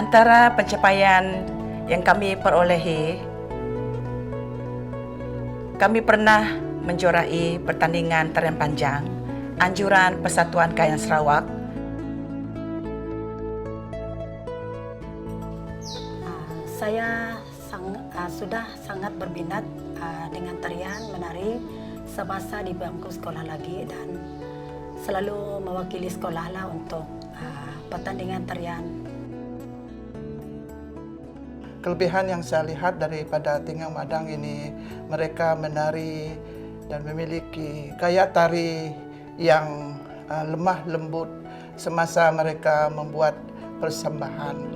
antara pencapaian yang kami perolehi, kami pernah menjuarai pertandingan tarian panjang anjuran Persatuan Kayan Sarawak. Saya sudah sangat berminat dengan tarian menari semasa di bangku sekolah lagi, dan selalu mewakili sekolah lah untuk pertandingan tarian. Kelebihan yang saya lihat daripada Tinggang Madang ini, mereka menari dan memiliki gaya tari yang lemah lembut semasa mereka membuat persembahan.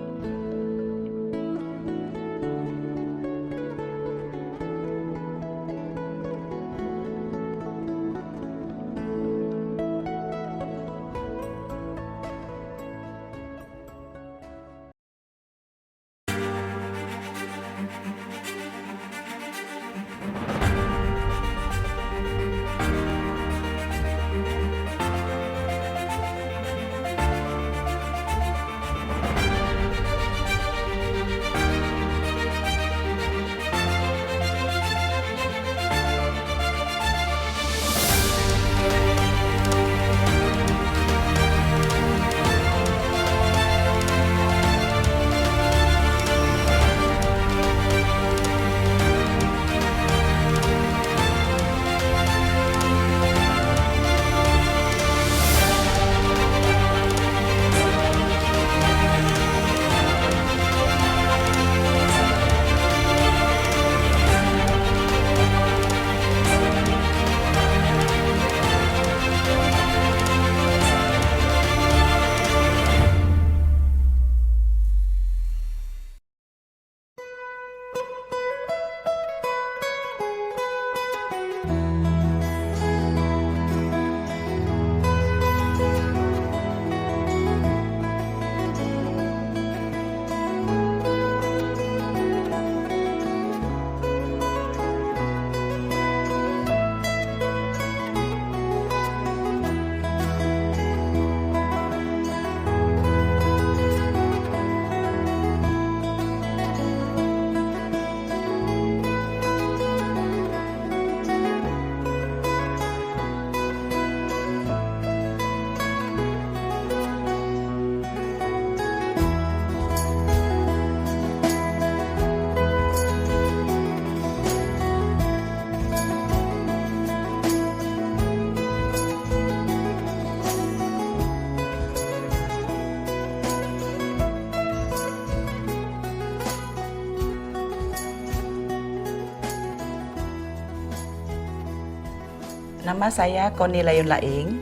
Nama saya Koni Layun Laing,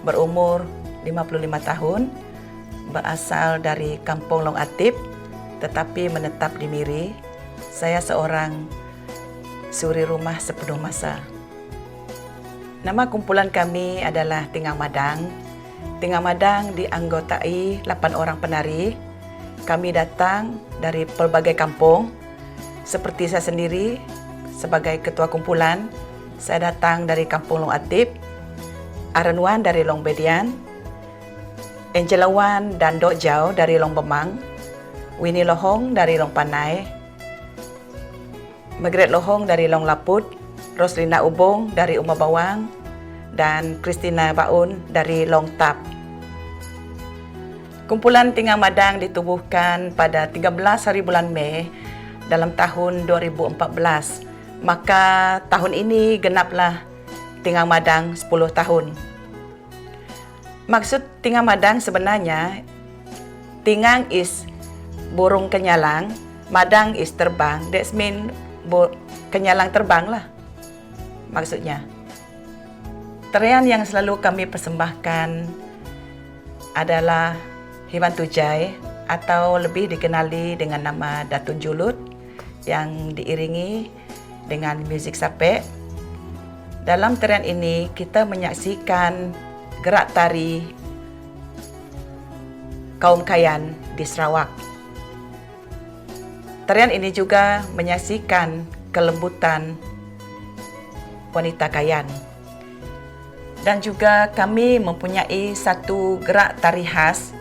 berumur 55 tahun, berasal dari Kampung Long Atip, tetapi menetap di Miri. Saya seorang suri rumah sepenuh masa. Nama kumpulan kami adalah Tinggang Madang. Tinggang Madang dianggotai 8 orang penari. Kami datang dari pelbagai kampung. Seperti saya sendiri, sebagai ketua kumpulan, saya datang dari Kampung Long Atip, Aaron Wan dari Long Bedian, Angela Wan dan Dok Jau dari Long Bemang, Winnie Lohong dari Long Panai, Margaret Lohong dari Long Laput, Roslina Ubong dari Uma Bawang, dan Christina Baun dari Long Tap. Kumpulan Tinggang Madang ditubuhkan pada 13 hari bulan Mei dalam tahun 2014. Maka tahun ini genaplah Tinggang Madang 10 tahun. Maksud Tinggang Madang sebenarnya, Tinggang is burung kenyalang, Madang is terbang. That's mean kenyalang terbang lah maksudnya. Tarian yang selalu kami persembahkan adalah Hiban Tujai atau lebih dikenali dengan nama Datun Julut, yang diiringi dengan muzik sapek. Dalam tarian ini kita menyaksikan gerak tari kaum Kayan di Sarawak. Tarian ini juga menyaksikan kelembutan wanita Kayan. Dan juga kami mempunyai satu gerak tari khas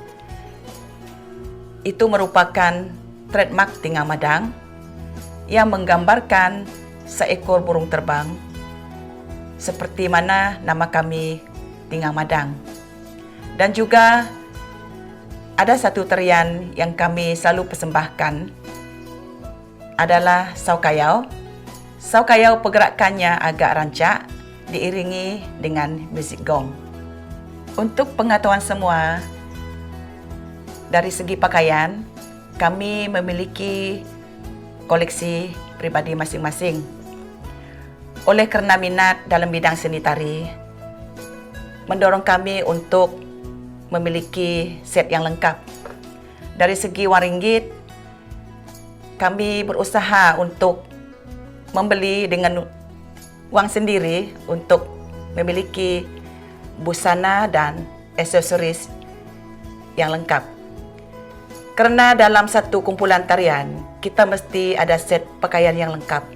itu merupakan trademark Tingang Madang yang menggambarkan seekor burung terbang seperti mana nama kami Tingang Madang. Dan juga ada satu tarian yang kami selalu persembahkan adalah Saukayau. Saukayau pergerakannya agak rancak diiringi dengan muzik gong. Untuk pengetahuan semua, dari segi pakaian, kami memiliki koleksi pribadi masing-masing. Oleh kerana minat dalam bidang seni tari, mendorong kami untuk memiliki set yang lengkap. Dari segi wang ringgit, kami berusaha untuk membeli dengan wang sendiri untuk memiliki busana dan aksesoris yang lengkap. Kerana dalam satu kumpulan tarian, kita mesti ada set pakaian yang lengkap.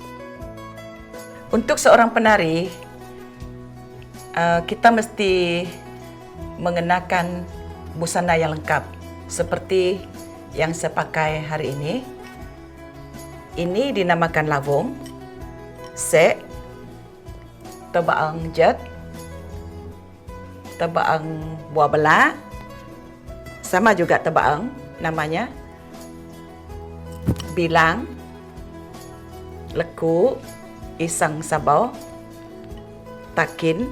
Untuk seorang penari, kita mesti mengenakan busana yang lengkap seperti yang saya pakai hari ini. Ini dinamakan lavung, sek, tebaang jet, tebaang buah belah, sama juga tebaang namanya, bilang, leku, isang sabau, takin,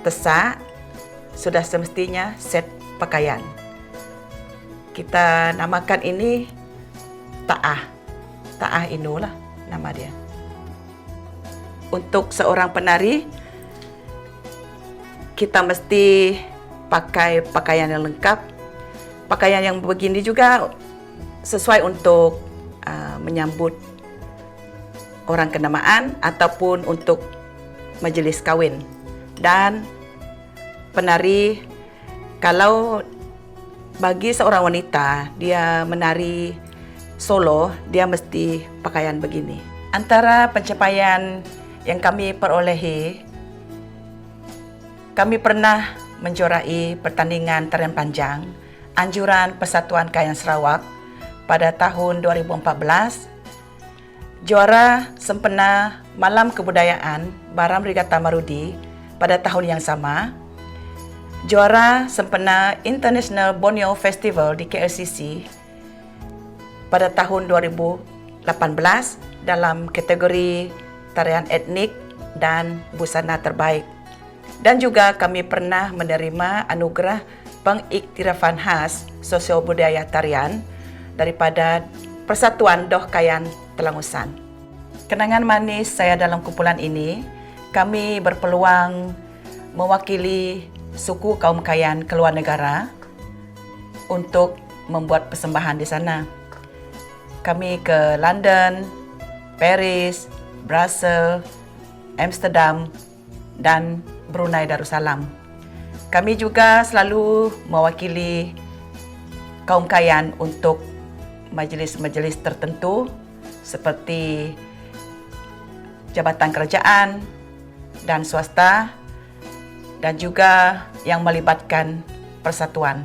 tesak, sudah semestinya set pakaian. Kita namakan ini ta'ah. Ta'ah Inu lah nama dia. Untuk seorang penari, kita mesti pakai pakaian yang lengkap. Pakaian yang begini juga sesuai untuk menyambut orang kenamaan ataupun untuk majlis kahwin. Dan penari, kalau bagi seorang wanita, dia menari solo, dia mesti pakaian begini. Antara pencapaian yang kami perolehi, kami pernah menjuarai pertandingan tarian panjang Anjuran Persatuan Kayan Sarawak pada tahun 2014, juara sempena Malam Kebudayaan Baram Regatta Marudi pada tahun yang sama, juara sempena International Borneo Festival di KLCC pada tahun 2018 dalam kategori tarian etnik dan busana terbaik. Dan juga kami pernah menerima anugerah pengiktirafan khas sosio budaya tarian daripada Persatuan Doh Kayan Telangusan. Kenangan manis saya dalam kumpulan ini, kami berpeluang mewakili suku kaum Kayan ke luar negara untuk membuat persembahan di sana. Kami ke London, Paris, Brussels, Amsterdam, dan Brunei Darussalam. Kami juga selalu mewakili kaum Kayan untuk majlis-majlis tertentu seperti jabatan kerajaan dan swasta, dan juga yang melibatkan persatuan.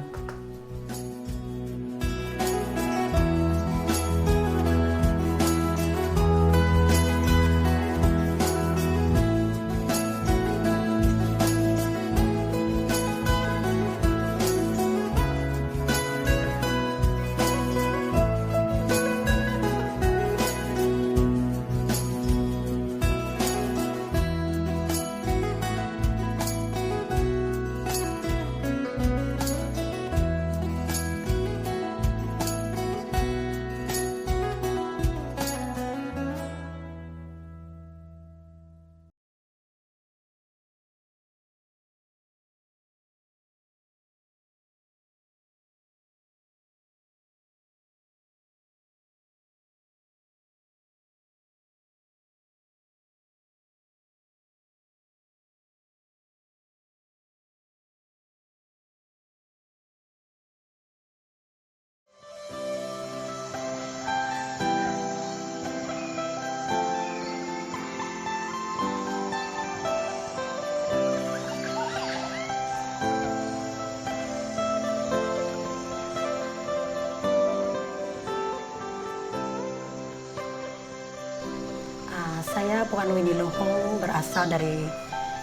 Saya Puan Winnie Lohong, berasal dari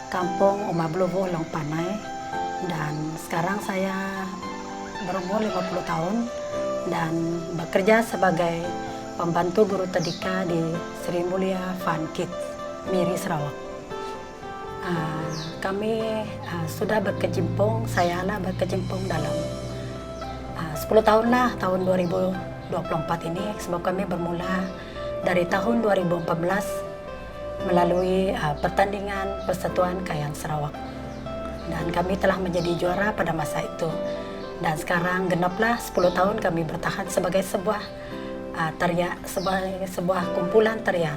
kampung Umablubo, Longpanai, dan sekarang saya berumur 50 tahun dan bekerja sebagai pembantu guru tadika di Sri Mulia Fun Kids, Miri, Sarawak. Kami sudah berkecimpung, saya lah berkecimpung dalam 10 tahun lah, tahun 2024 ini, sebab kami bermula dari tahun 2014 melalui pertandingan Persatuan Kayan Sarawak, dan kami telah menjadi juara pada masa itu. Dan sekarang genaplah 10 tahun kami bertahan sebagai sebuah sebuah kumpulan tarian.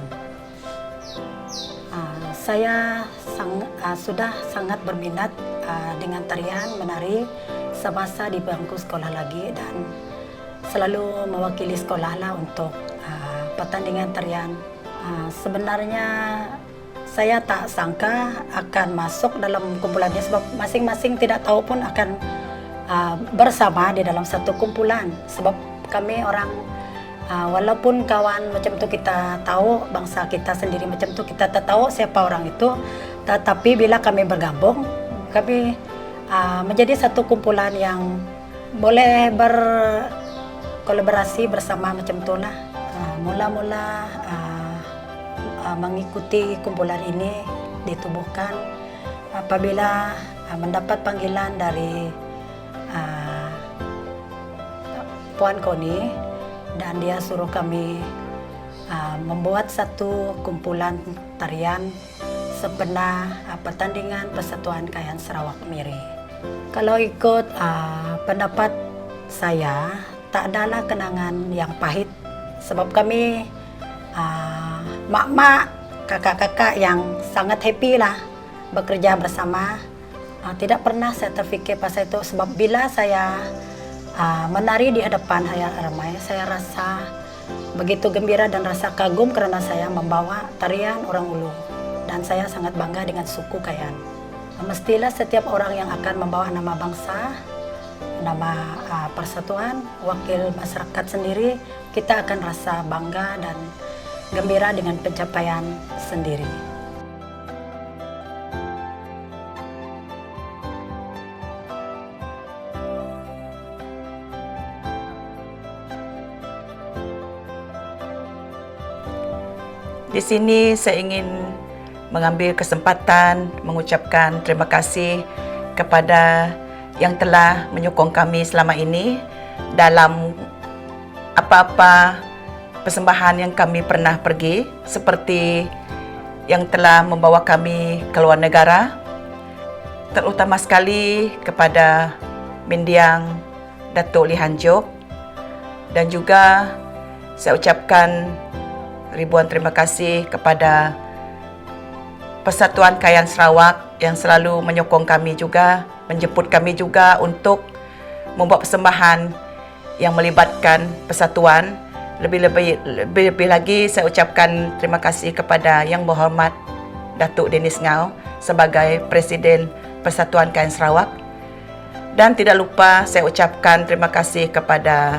Saya sudah sangat berminat dengan tarian menari semasa di bangku sekolah lagi, dan selalu mewakili sekolah lah untuk pertandingan tarian. Sebenarnya saya tak sangka akan masuk dalam kumpulannya, sebab masing-masing tidak tahu pun akan bersama di dalam satu kumpulan. Sebab kami orang, walaupun kawan macam tu kita tahu, bangsa kita sendiri macam tu kita tak tahu siapa orang itu, tetapi bila kami bergabung, kami menjadi satu kumpulan yang boleh berkolaborasi bersama macam tu lah. Mula-mula mengikuti kumpulan ini ditubuhkan apabila mendapat panggilan dari Puan Koni, dan dia suruh kami membuat satu kumpulan tarian sempena pertandingan Persatuan Kayan Sarawak Miri. Kalau ikut pendapat saya, tak adalah kenangan yang pahit, sebab kami mak-mak, kakak-kakak yang sangat happy lah bekerja bersama. Tidak pernah saya terfikir pasal itu, sebab bila saya menari di hadapan halayak ramai, saya rasa begitu gembira dan rasa kagum kerana saya membawa tarian orang Ulu, dan saya sangat bangga dengan suku Kayan. Mestilah setiap orang yang akan membawa nama bangsa, nama persatuan, wakil masyarakat sendiri, kita akan rasa bangga dan gembira dengan pencapaian sendiri. Di sini saya ingin mengambil kesempatan mengucapkan terima kasih kepada yang telah menyokong kami selama ini dalam apa-apa persembahan yang kami pernah pergi, seperti yang telah membawa kami ke luar negara, terutama sekali kepada Mendiang Datuk Lee Han Jok, dan juga saya ucapkan ribuan terima kasih kepada Persatuan Kayan Sarawak yang selalu menyokong kami juga, menjemput kami juga untuk membuat persembahan yang melibatkan persatuan. Lebih lagi saya ucapkan terima kasih kepada Yang Berhormat Datuk Dennis Ngau sebagai Presiden Persatuan Kayan Sarawak. Dan tidak lupa saya ucapkan terima kasih kepada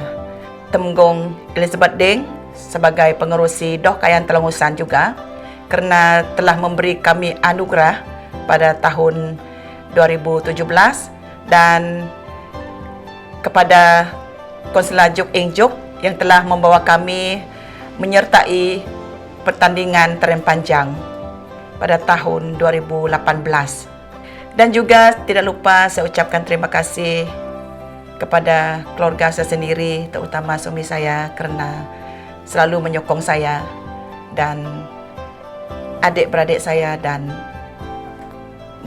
Temgong Elizabeth Deng sebagai pengerusi Doh Kayan Telangusan juga, kerana telah memberi kami anugerah pada tahun 2017, dan kepada Konsela Jok Eng Jok yang telah membawa kami menyertai pertandingan tarian panjang pada tahun 2018. Dan juga tidak lupa saya ucapkan terima kasih kepada keluarga saya sendiri, terutama suami saya, kerana selalu menyokong saya dan adik-beradik saya dan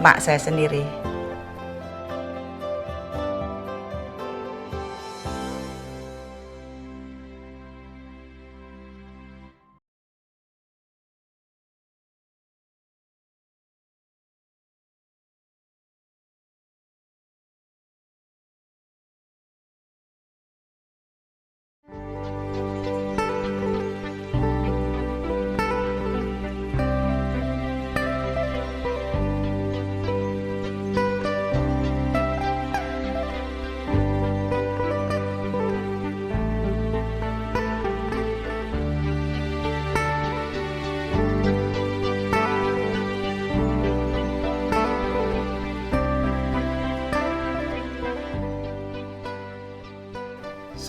mak saya sendiri.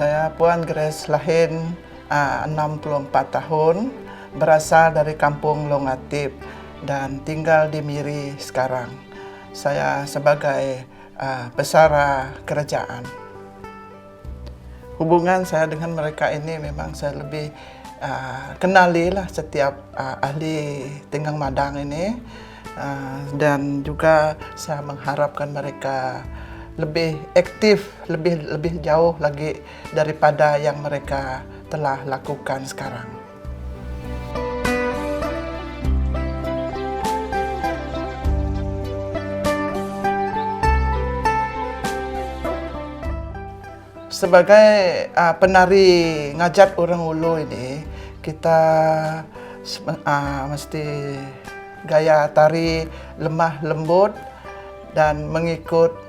Saya Puan Grace Lahin, 64 tahun, berasal dari Kampung Long Atip dan tinggal di Miri sekarang. Saya sebagai pesara kerajaan. Hubungan saya dengan mereka ini memang saya lebih kenali lah setiap ahli Tinggang Madang ini, dan juga saya mengharapkan mereka lebih aktif, lebih jauh lagi daripada yang mereka telah lakukan sekarang. Sebagai penari ngajat orang Ulu ini, kita mesti gaya tari lemah lembut dan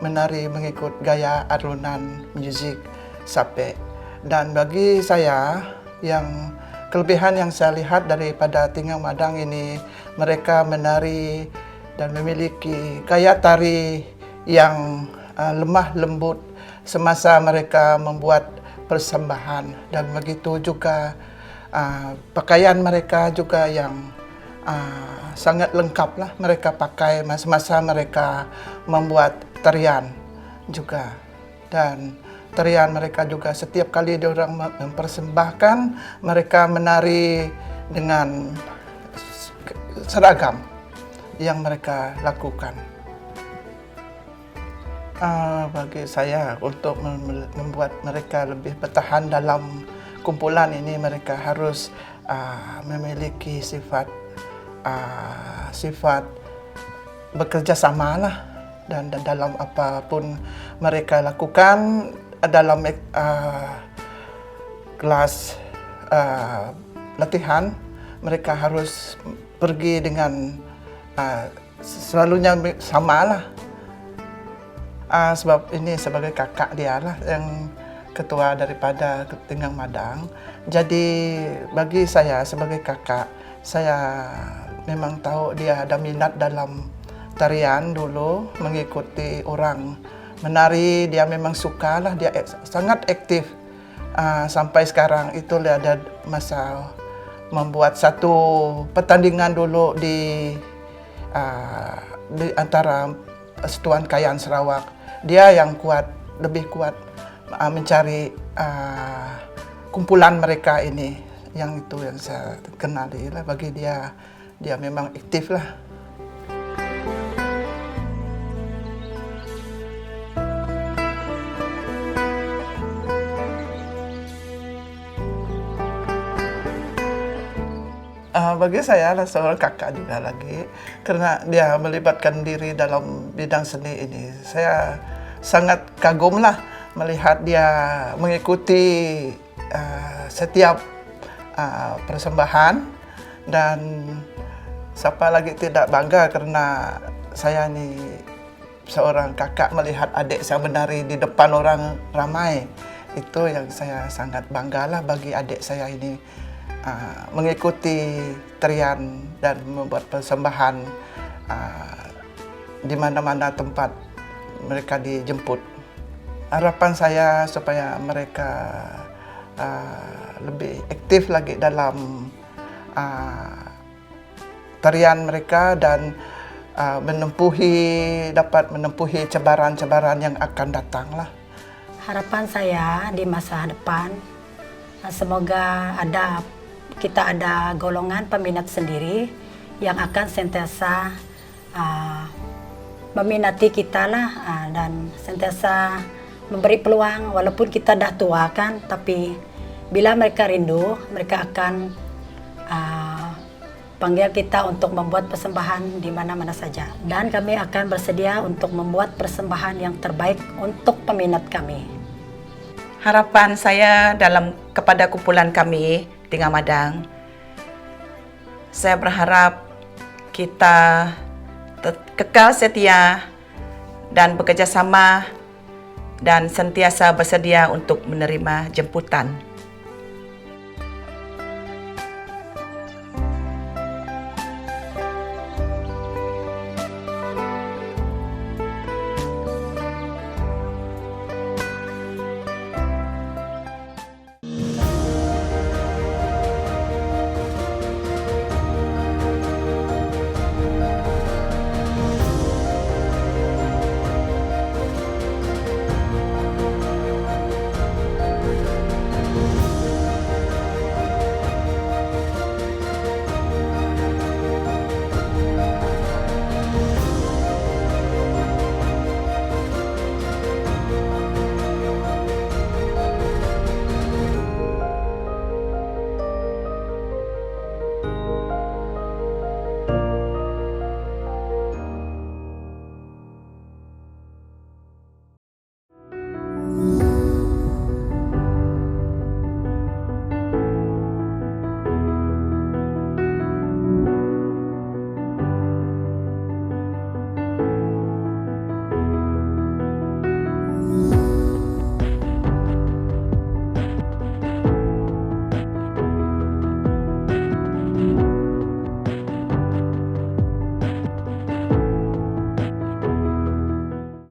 menari mengikut gaya alunan musik Sapek. Dan bagi saya, yang kelebihan yang saya lihat daripada Tinggang Madang ini, mereka menari dan memiliki gaya tari yang lemah lembut semasa mereka membuat persembahan, dan begitu juga pakaian mereka juga yang sangat lengkap lah mereka pakai masa mereka membuat tarian juga. Dan tarian mereka juga setiap kali diorang mempersembahkan, mereka menari dengan seragam yang mereka lakukan. Bagi saya, untuk membuat mereka lebih bertahan dalam kumpulan ini, mereka harus memiliki sifat bekerja sama lah, dan dalam apapun mereka lakukan dalam kelas latihan, mereka harus pergi dengan selalunya sama lah. Sebab ini sebagai kakak dia lah yang ketua daripada Tinggang Madang. Jadi bagi saya sebagai kakak, saya memang tahu dia ada minat dalam tarian dulu, mengikuti orang menari, dia memang suka lah, dia sangat aktif. Sampai sekarang itu dia ada masa membuat satu pertandingan dulu di antara Satuan Kayan Sarawak. Dia yang kuat, lebih kuat mencari kumpulan mereka ini. Yang itu yang saya kenali lah, bagi dia memang aktif lah. Bagi saya lah seorang kakak juga lagi, karena dia melibatkan diri dalam bidang seni ini. Saya sangat kagum lah melihat dia mengikuti setiap persembahan, dan siapa lagi tidak bangga karena saya ni seorang kakak melihat adik saya menari di depan orang ramai. Itu yang saya sangat banggalah bagi adik saya ini, mengikuti tarian dan membuat persembahan di mana-mana tempat mereka dijemput. Harapan saya supaya mereka lebih aktif lagi dalam tarian mereka, dan dapat menempuhi cabaran-cabaran yang akan datang lah. Harapan saya di masa depan, semoga kita ada golongan peminat sendiri yang akan sentiasa meminati kita lah, dan sentiasa memberi peluang. Walaupun kita dah tua kan, tapi bila mereka rindu, mereka akan panggil kita untuk membuat persembahan di mana-mana saja. Dan kami akan bersedia untuk membuat persembahan yang terbaik untuk peminat kami. Harapan saya kepada kumpulan kami Tinggang Madang, saya berharap kita kekal setia dan bekerja sama dan sentiasa bersedia untuk menerima jemputan.